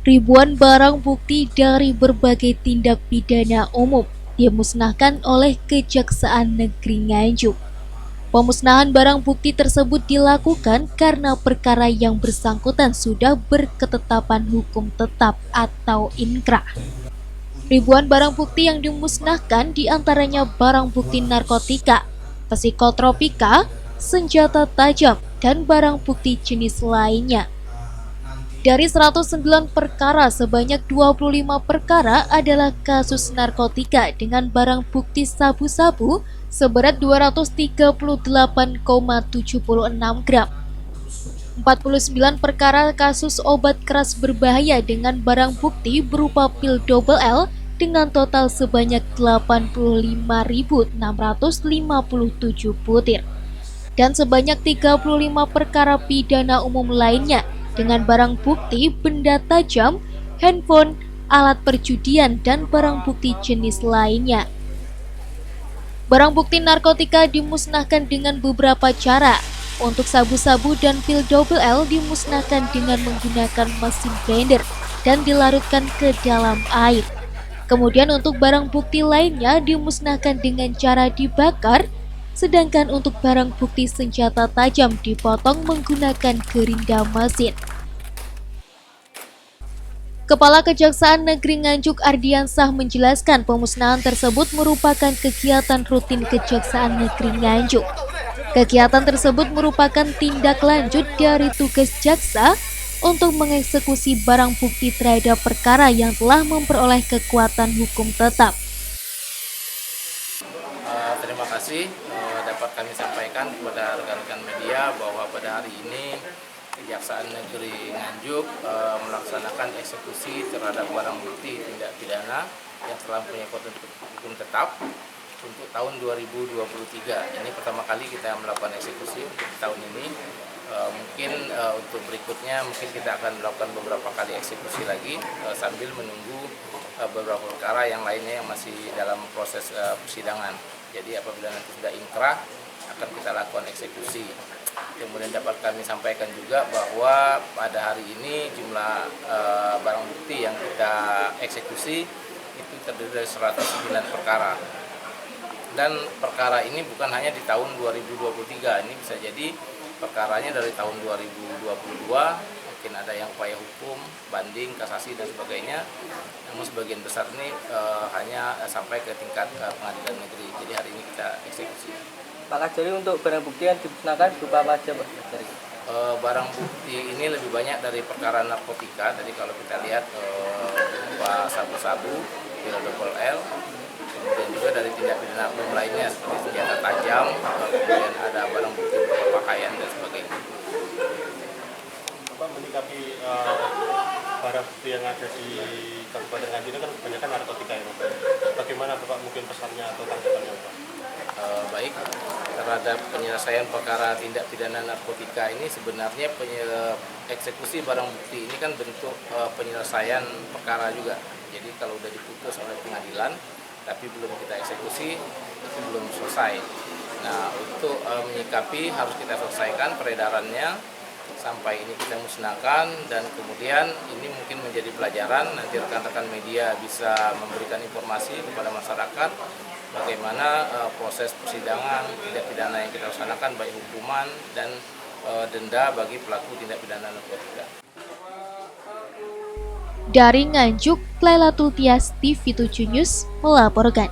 Ribuan barang bukti dari berbagai tindak pidana umum dimusnahkan oleh Kejaksaan Negeri Nganjuk. Pemusnahan barang bukti tersebut dilakukan karena perkara yang bersangkutan sudah berketetapan hukum tetap atau inkrah. Ribuan barang bukti yang dimusnahkan diantaranya barang bukti narkotika, psikotropika, senjata tajam, dan barang bukti jenis lainnya. Dari 109 perkara, sebanyak 25 perkara adalah kasus narkotika dengan barang bukti sabu-sabu seberat 238,76 gram. 49 perkara kasus obat keras berbahaya dengan barang bukti berupa pil double L dengan total sebanyak 85.657 butir. Dan sebanyak 35 perkara pidana umum lainnya dengan barang bukti benda tajam, handphone, alat perjudian, dan barang bukti jenis lainnya. Barang bukti narkotika dimusnahkan dengan beberapa cara. Untuk sabu-sabu dan pil double L dimusnahkan dengan menggunakan mesin blender dan dilarutkan ke dalam air. Kemudian untuk barang bukti lainnya dimusnahkan dengan cara dibakar, sedangkan untuk barang bukti senjata tajam dipotong menggunakan gerinda mesin. Kepala Kejaksaan Negeri Nganjuk Ardiansah menjelaskan pemusnahan tersebut merupakan kegiatan rutin Kejaksaan Negeri Nganjuk. Kegiatan tersebut merupakan tindak lanjut dari tugas jaksa untuk mengeksekusi barang bukti terhadap perkara yang telah memperoleh kekuatan hukum tetap. Terima kasih dapat kami sampaikan kepada rekan-rekan media bahwa pada hari ini Kejaksaan Negeri Nganjuk melaksanakan eksekusi terhadap barang bukti tindak pidana yang telah mempunyai hukum tetap untuk tahun 2023. Ini pertama kali kita melakukan eksekusi untuk tahun ini. Mungkin untuk berikutnya mungkin kita akan melakukan beberapa kali eksekusi lagi sambil menunggu beberapa perkara yang lainnya yang masih dalam proses persidangan. Jadi apabila nanti sudah inkrah akan kita lakukan eksekusi. Kemudian dapat kami sampaikan juga bahwa pada hari ini jumlah barang bukti yang kita eksekusi itu terdiri dari 109 perkara. Dan perkara ini bukan hanya di tahun 2023, ini bisa jadi perkaranya dari tahun 2022, mungkin ada yang upaya hukum, banding, kasasi dan sebagainya. Namun sebagian besar ini hanya sampai ke tingkat pengadilan negeri. Jadi hari ini kita eksekusi. Pak Kajari, untuk barang bukti yang dimusnahkan berupa apa aja, Pak? Barang bukti ini lebih banyak dari perkara narkotika. Jadi kalau kita lihat berupa sabu-sabu, pil double L, kemudian juga dari tindak pidana umum lainnya seperti senjata tajam, kemudian ada barang bukti berupa pakaian dan sebagainya. Bapak menyikapi barang bukti yang ada di Kabupaten Nganjuk ini kan kebanyakan narkotika ya, Bapak. Bagaimana Bapak mungkin pesannya atau tanggapannya, Bapak? Baik, terhadap penyelesaian perkara tindak pidana narkotika ini sebenarnya eksekusi barang bukti ini kan bentuk penyelesaian perkara juga. Jadi kalau sudah diputus oleh pengadilan tapi belum kita eksekusi itu belum selesai. Nah, untuk menyikapi harus kita selesaikan peredarannya sampai ini kita musnahkan, dan kemudian ini mungkin menjadi pelajaran, nanti rekan-rekan media bisa memberikan informasi kepada masyarakat bagaimana proses persidangan tindak pidana yang kita laksanakan, baik hukuman dan denda bagi pelaku tindak pidana narkotika. Dari Nganjuk, Lailatul Tias, TV7 News melaporkan.